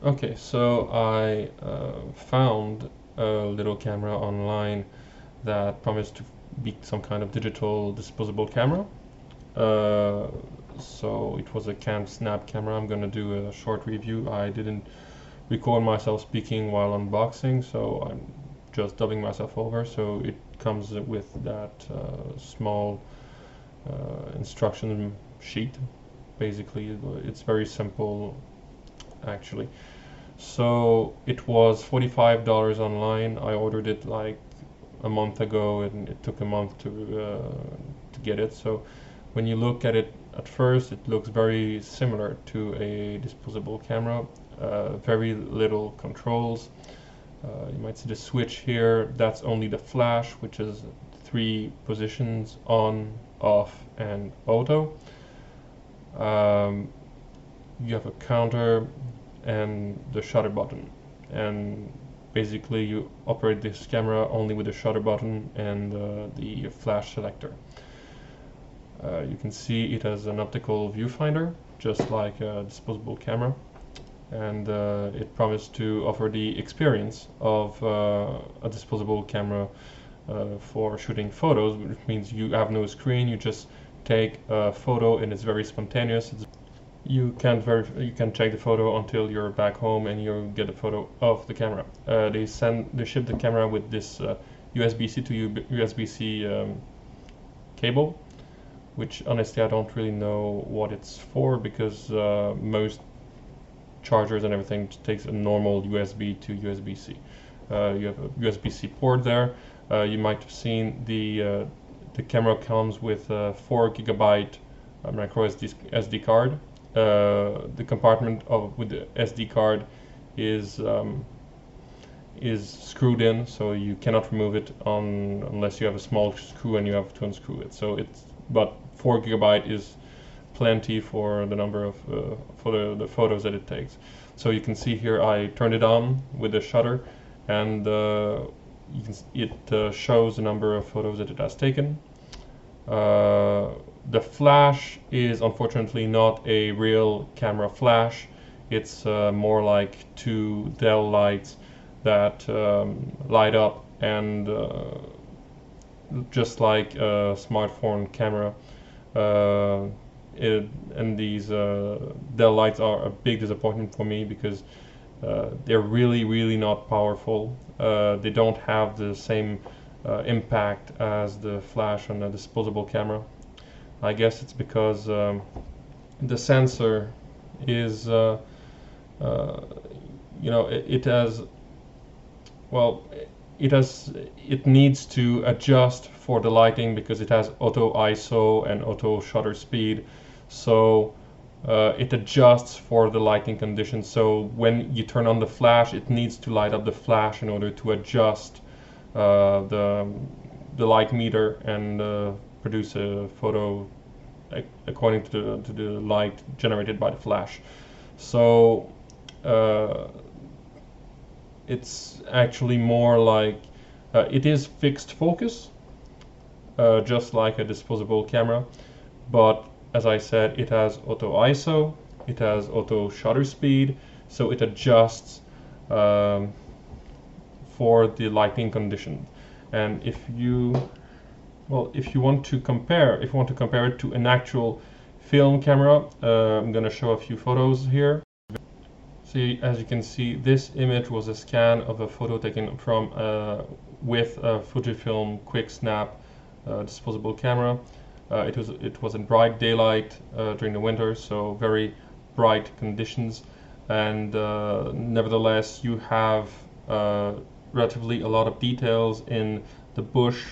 Okay, so I found a little camera online that promised to be some kind of digital disposable camera. Uh, so it was a Canon Snap camera. I'm gonna do a short review. I didn't record myself speaking while unboxing, so I'm just dubbing myself over. So it comes with that small instruction sheet. Basically, it's very simple, actually. So it was $45 online. I ordered it like a month ago, and it took a month to get it. So when you look at it at first, it looks very similar to a disposable camera. Very little controls. You might see the switch here. That's only the flash, which is 3 positions: on, off, and auto. You have a counter and the shutter button, and basically you operate this camera only with the shutter button and the flash selector. You can see it has an optical viewfinder, just like a disposable camera, and it promised to offer the experience of a disposable camera for shooting photos, which means you have no screen, you just take a photo and it's very spontaneous. You can check the photo until you're back home and you get a photo of the camera. They ship the camera with this USB-C to USB-C cable, which honestly I don't really know what it's for, because most chargers and everything takes a normal USB to USB-C. You have a USB-C port there. You might have seen the camera comes with a 4 GB micro SD card. The compartment with the SD card is screwed in, so you cannot remove it unless you have a small screw and you have to unscrew it. But 4 GB is plenty for the number of for the photos that it takes. So you can see here I turned it on with the shutter, and it shows the number of photos that it has taken. The flash is unfortunately not a real camera flash. It's more like 2 Dell lights that light up, and just like a smartphone camera. And these Dell lights are a big disappointment for me, because they're really not powerful. They don't have the same impact as the flash on a disposable camera. I guess it's because the sensor is, it needs to adjust for the lighting, because it has auto ISO and auto shutter speed. So it adjusts for the lighting conditions. So when you turn on the flash, it needs to light up the flash in order to adjust the light meter and produce a photo according to the light generated by the flash. So it's actually more like it is fixed focus, just like a disposable camera, but as I said, it has auto ISO, it has auto shutter speed, so it adjusts for the lighting condition. And if you want to compare it to an actual film camera, I'm going to show a few photos here. See, as you can see, this image was a scan of a photo taken from with a Fujifilm Quick Snap disposable camera. It was in bright daylight during the winter, so very bright conditions, and nevertheless you have relatively a lot of details in the bush.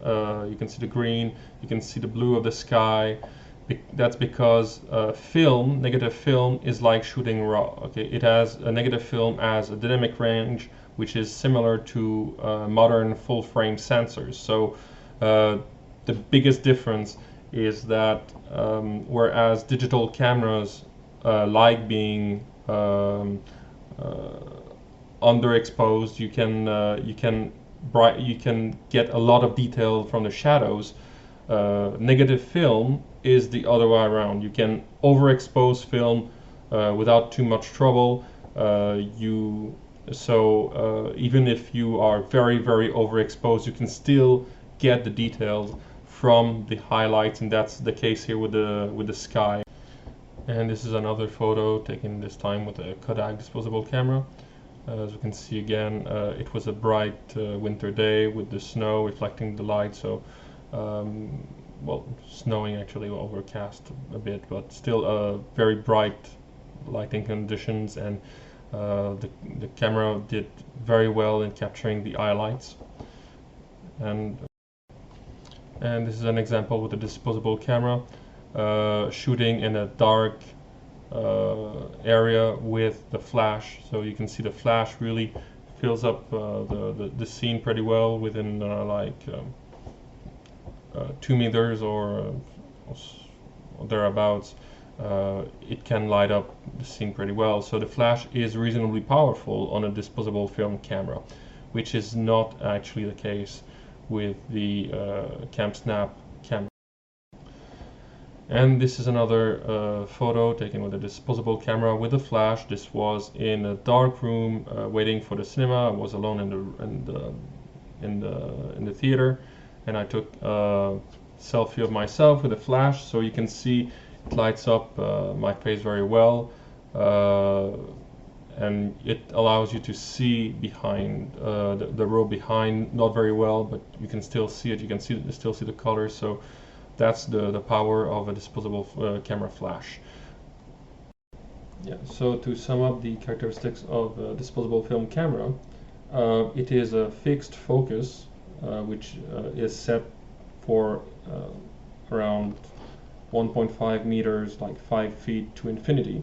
You can see the green, you can see the blue of the sky. That's because negative film is like shooting raw. Okay, it has a negative film as a dynamic range, which is similar to modern full frame sensors. So the biggest difference is that whereas digital cameras like being underexposed, you can get a lot of detail from the shadows. Negative film is the other way around. You can overexpose film without too much trouble. Even if you are very, very overexposed, you can still get the details from the highlights, and that's the case here with the sky. And this is another photo taken this time with a Kodak disposable camera. As you can see again, it was a bright winter day with the snow reflecting the light, so well, snowing actually, overcast a bit, but still very bright lighting conditions, and the camera did very well in capturing the highlights. And this is an example with a disposable camera shooting in a dark area with the flash. So you can see the flash really fills up the scene pretty well within 2 meters or thereabouts. It can light up the scene pretty well. So the flash is reasonably powerful on a disposable film camera, which is not actually the case with the CamSnap camera. And this is another photo taken with a disposable camera with a flash. This was in a dark room waiting for the cinema. I was alone in the theater, and I took a selfie of myself with a flash, so you can see it lights up my face very well, and it allows you to see behind the row behind, not very well, but you can still see it. You can still see the colors. So that's the power of a disposable camera flash. Yeah, so to sum up the characteristics of a disposable film camera, it is a fixed focus, which is set for around 1.5 meters, like 5 feet to infinity.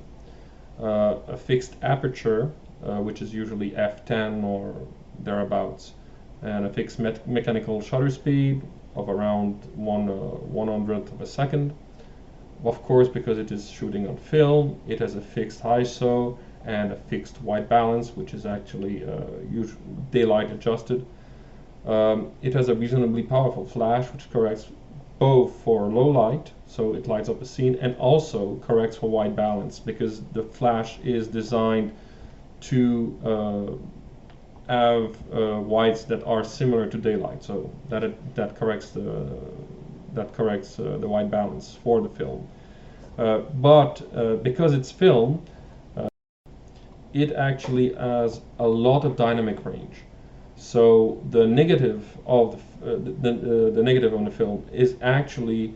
A fixed aperture, which is usually f10 or thereabouts, and a fixed mechanical shutter speed of around 1/100th of a second. Of course, because it is shooting on film, it has a fixed ISO and a fixed white balance, which is actually daylight adjusted. It has a reasonably powerful flash, which corrects both for low light, so it lights up a scene, and also corrects for white balance, because the flash is designed to have whites that are similar to daylight, so that corrects the white balance for the film. But because it's film, it actually has a lot of dynamic range. So the negative of the negative on the film is actually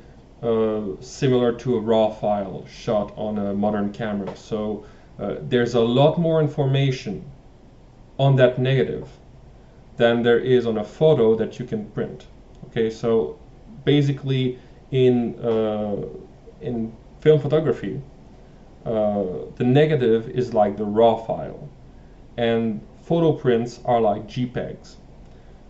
similar to a raw file shot on a modern camera. So there's a lot more information on that negative than there is on a photo that you can print. Okay, so basically in film photography, the negative is like the raw file, and photo prints are like Gpegs.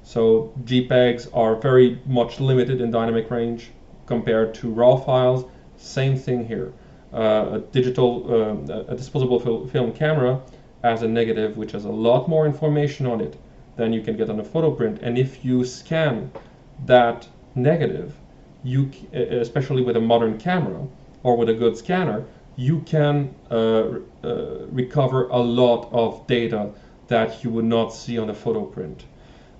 So Gpegs are very much limited in dynamic range compared to raw files. Same thing here. A disposable film camera has a negative which has a lot more information on it than you can get on a photo print, and if you scan that negative, especially with a modern camera or with a good scanner, you can recover a lot of data that you would not see on a photo print.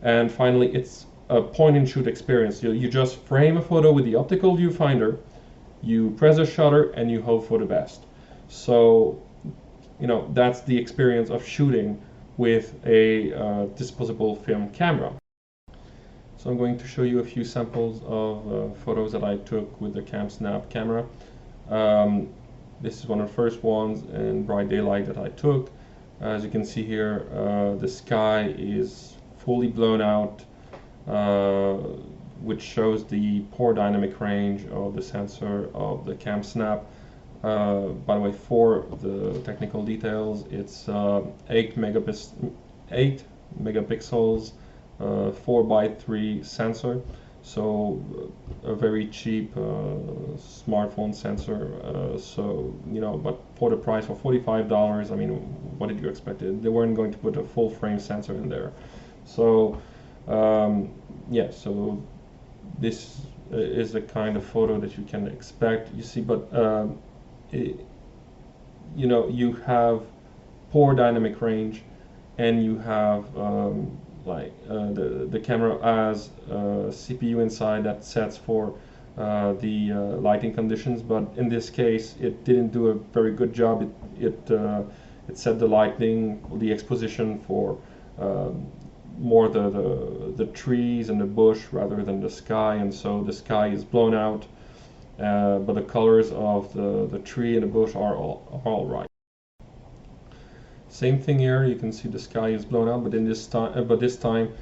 And finally, it's a point-and-shoot experience. You just frame a photo with the optical viewfinder, you press a shutter, and you hope for the best. So, you know, that's the experience of shooting with a disposable film camera. So I'm going to show you a few samples of photos that I took with the CamSnap camera. This is one of the first ones in bright daylight that I took. As you can see here, the sky is fully blown out, which shows the poor dynamic range of the sensor of the CamSnap. By the way, for the technical details, it's 8 megapixels, 4x3 sensor. So a very cheap smartphone sensor. So, you know, but for the price of $45, I mean, what did you expect? They weren't going to put a full frame sensor in there. So yeah, so this is the kind of photo that you can expect. You see, but you know, you have poor dynamic range, and you have the camera has a CPU inside that sets for the lighting conditions, but in this case it didn't do a very good job. It set the lighting, the exposition for more the trees and the bush rather than the sky, and so the sky is blown out, but the colors of the tree and the bush are all right. Same thing here, you can see the sky is blown out, but this time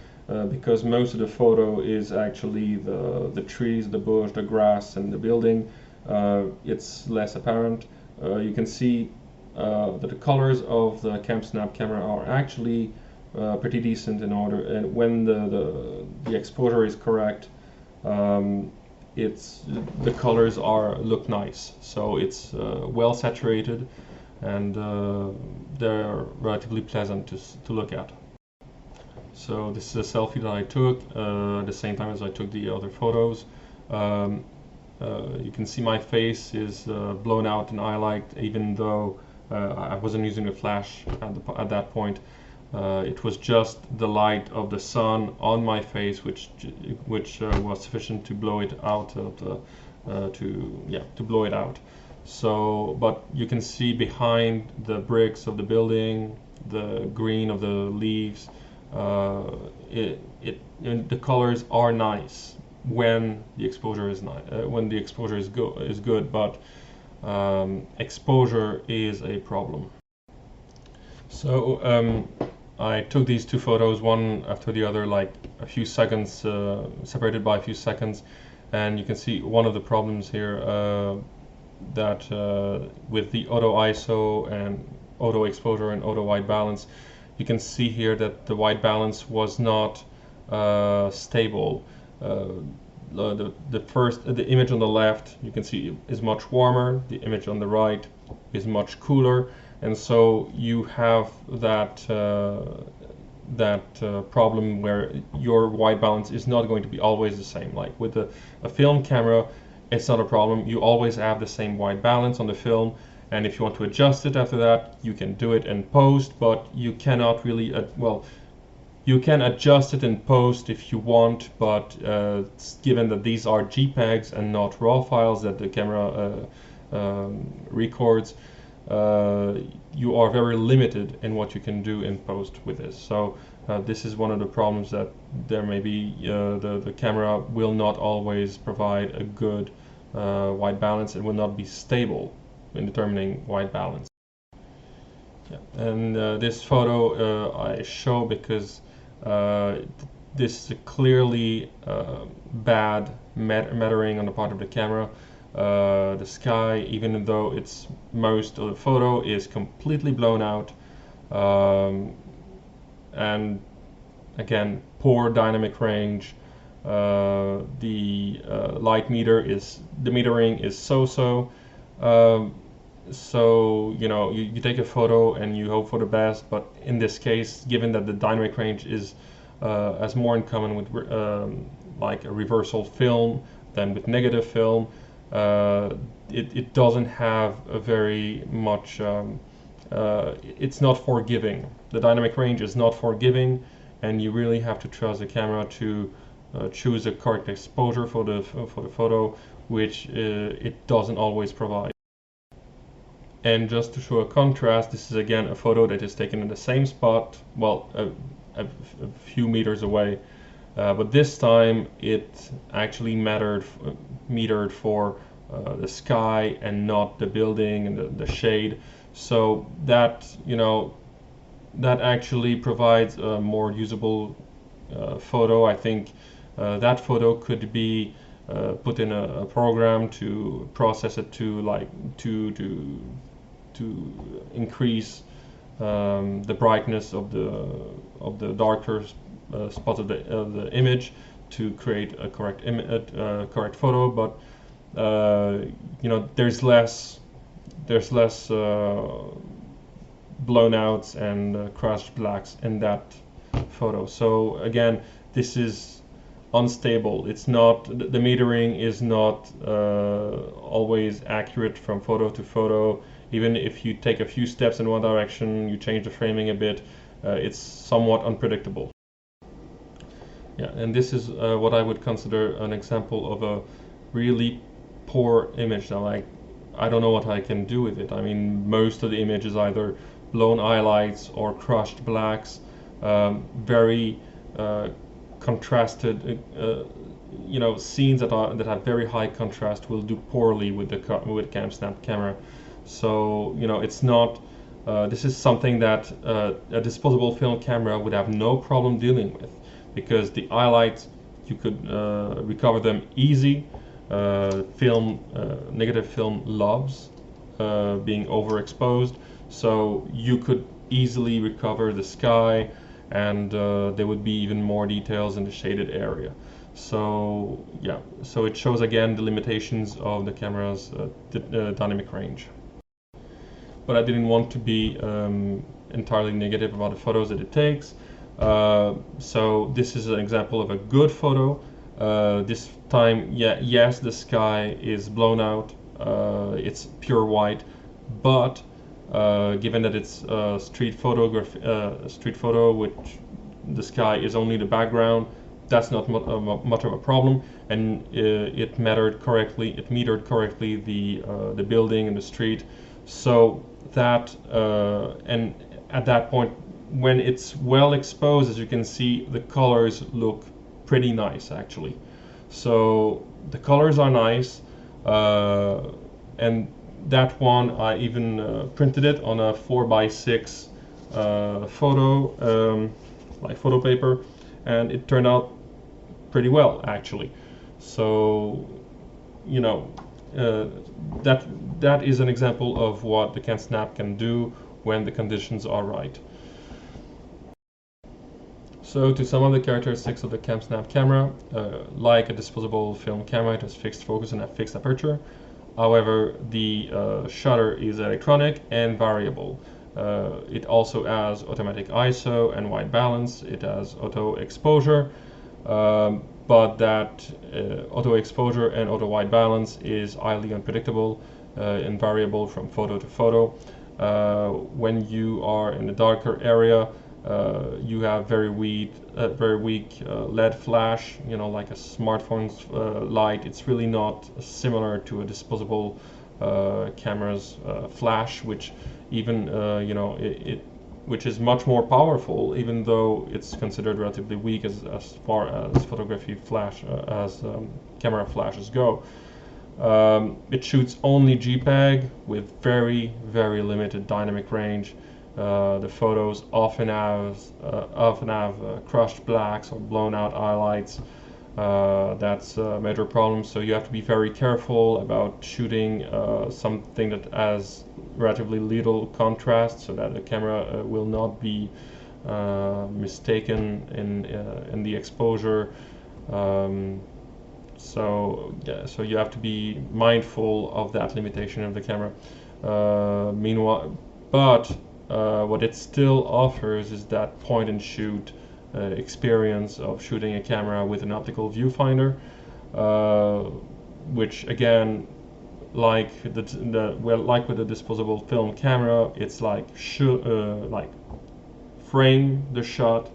because most of the photo is actually the trees, the bush, the grass, and the building, it's less apparent. You can see that the colors of the CamSnap camera are actually pretty decent in order, and when the exposure is correct, the colors look nice. So it's well saturated, and they're relatively pleasant to look at. So this is a selfie that I took at the same time as I took the other photos. You can see my face is blown out and highlighted, even though I wasn't using a flash at that point. It was just the light of the sun on my face which was sufficient to blow it out to blow it out. So, but you can see behind the bricks of the building, the green of the leaves, the colors are nice when the exposure is good, but exposure is a problem. So I took these two photos one after the other, like a few seconds, separated by a few seconds, and you can see one of the problems here, that with the auto ISO and auto exposure and auto white balance, you can see here that the white balance was not stable. The image on the left, you can see, is much warmer. The image on the right is much cooler, and so you have that problem where your white balance is not going to be always the same. Like with a film camera, it's not a problem. You always have the same white balance on the film, and if you want to adjust it after that, you can do it in post, but you cannot really, you can adjust it in post if you want, but given that these are JPEGs and not RAW files that the camera records, you are very limited in what you can do in post with this. So this is one of the problems, that there may be the camera will not always provide a good white balance. It will not be stable in determining white balance. Yeah. And this photo I show because this is a clearly bad mattering on the part of the camera. The sky, even though it's most of the photo, is completely blown out, and again, poor dynamic range. The light metering is so-so. So you know, you take a photo and you hope for the best, but in this case, given that the dynamic range has more in common with like a reversal film than with negative film, it doesn't have a very much, it's not forgiving. The dynamic range is not forgiving, and you really have to trust the camera to choose a correct exposure for the photo, which it doesn't always provide. And just to show a contrast, this is again a photo that is taken in the same spot, well, a few meters away, but this time it actually metered for the sky and not the building and the shade. So that, you know, that actually provides a more usable photo. I think that photo could be put in a program to process it to increase the brightness of the darker spots of the image to create a correct photo. But you know, there's less blown outs and crushed blacks in that photo. So again, this is unstable. It's not, the metering is not always accurate from photo to photo. Even if you take a few steps in one direction, you change the framing a bit, it's somewhat unpredictable. Yeah, and this is what I would consider an example of a really poor image. Now, like, I don't know what I can do with it. I mean, most of the image is either blown highlights or crushed blacks, very contrasted. You know, scenes that have very high contrast will do poorly with the CamSnap camera. So, you know, it's not. This is something that a disposable film camera would have no problem dealing with, because the highlights, you could recover them easy. Negative film loves being overexposed, so you could easily recover the sky, and there would be even more details in the shaded area. So yeah, so it shows again the limitations of the camera's dynamic range. But I didn't want to be entirely negative about the photos that it takes. So this is an example of a good photo. This time, yes, the sky is blown out. It's pure white, but given that it's a street photo, which the sky is only the background, that's not much of a problem, and it metered correctly the building and the street. So that and at that point, when it's well exposed, as you can see, the colors look pretty nice actually. So the colors are nice, and that one I even printed it on a 4x6 photo paper, and it turned out pretty well actually. So, you know, that is an example of what the CamSnap can do when the conditions are right. So to some of the characteristics of the CamSnap camera, like a disposable film camera, it has fixed focus and a fixed aperture. However, the shutter is electronic and variable. It also has automatic ISO and white balance. It has auto exposure, but that auto exposure and auto white balance is highly unpredictable and variable from photo to photo. When you are in a darker area, you have very weak LED flash, you know, like a smartphone's light. It's really not similar to a disposable camera's flash, which even you know, which is much more powerful, even though it's considered relatively weak as far as photography flash camera flashes go. It shoots only Gpeg with very limited dynamic range. The photos often have crushed blacks or blown out highlights. That's a major problem, so you have to be very careful about shooting something that has relatively little contrast, so that the camera will not be mistaken in the exposure. So you have to be mindful of that limitation of the camera. Meanwhile, but what it still offers is that point and shoot experience of shooting a camera with an optical viewfinder, which again, like with the disposable film camera, it's like frame the shot,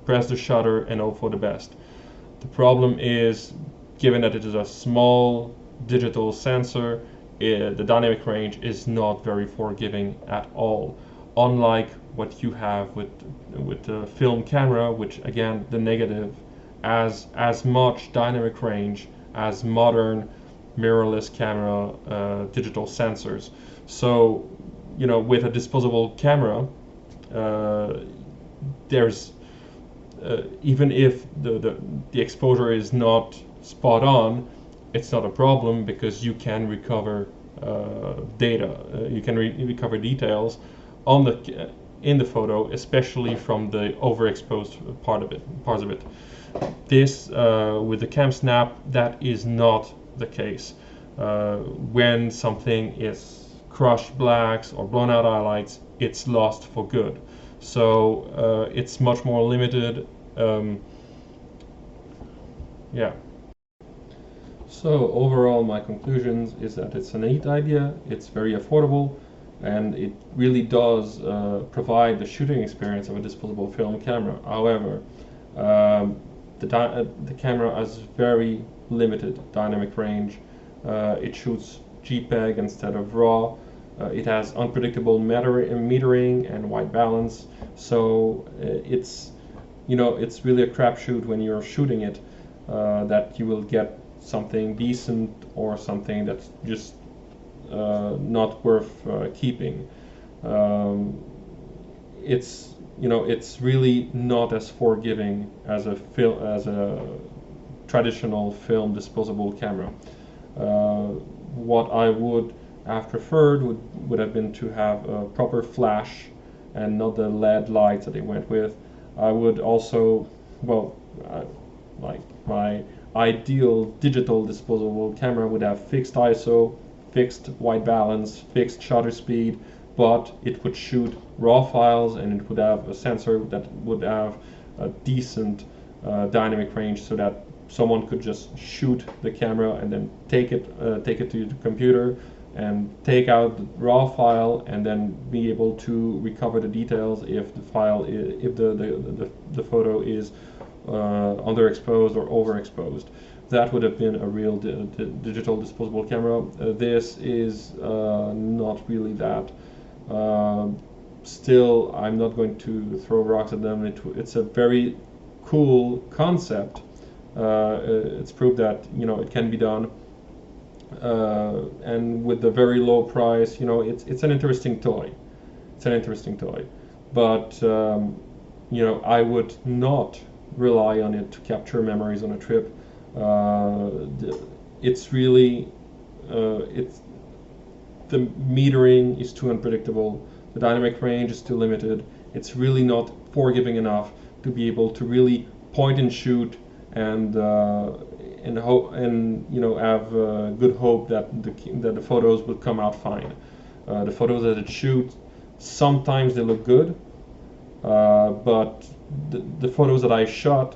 press the shutter, and hope for the best. The problem is, given that it is a small digital sensor, the dynamic range is not very forgiving at all, unlike what you have with the film camera, which again, the negative has as much dynamic range as modern mirrorless camera digital sensors. So, you know, with a disposable camera, there's even if the exposure is not spot on, it's not a problem, because you can recover data. You can recover details on in the photo, especially from the overexposed parts of it. This with the CamSnap, that is not the case. When something is crushed blacks or blown out highlights, it's lost for good. So it's much more limited. Yeah. So overall, my conclusions is that it's a neat idea, it's very affordable, and it really does provide the shooting experience of a disposable film camera. However, the camera has very limited dynamic range. It shoots Gpeg instead of RAW. It has unpredictable metering and white balance. So it's really a crapshoot when you're shooting it that you will get something decent or something that's just not worth keeping. It's really not as forgiving as a traditional film disposable camera. What I would have preferred would have been to have a proper flash and not the LED lights that they went with. I would also, like my ideal digital disposable camera would have fixed ISO, fixed white balance, fixed shutter speed, but it would shoot RAW files and it would have a sensor that would have a decent dynamic range so that someone could just shoot the camera and then take it to the computer and take out the RAW file and then be able to recover the details if the photo is underexposed or overexposed. That would have been a real digital disposable camera. This is not really that. Still, I'm not going to throw rocks at them. It's a very cool concept. It's proved that it can be done, and with the very low price, it's an interesting toy. It's an interesting toy, but I would not rely on it to capture memories on a trip. It's really the metering is too unpredictable. The dynamic range is too limited. It's really not forgiving enough to be able to really point and shoot and have good hope that the photos will come out fine. The photos that it shoots, sometimes they look good, but the photos that I shot,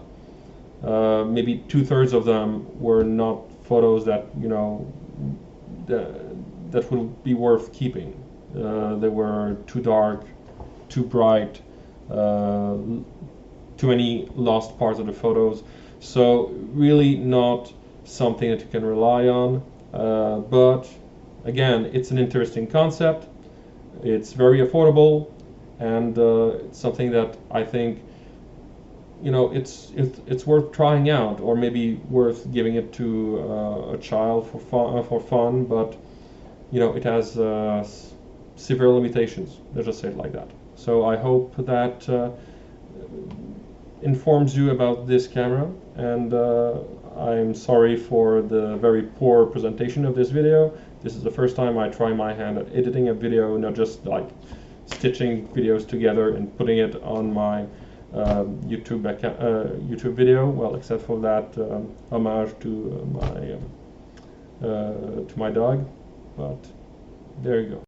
maybe 2/3 of them were not photos that that would be worth keeping. They were too dark, too bright, too many lost parts of the photos. So really not something that you can rely on. But again, it's an interesting concept. It's very affordable, and it's something that I think it's worth trying out, or maybe worth giving it to a child for fun. But it has severe limitations. Let's just say it like that. So I hope that informs you about this camera, and I'm sorry for the very poor presentation of this video. This is the first time I try my hand at editing a video, not just like stitching videos together and putting it on my YouTube video. Well, except for that homage to my dog, but there you go.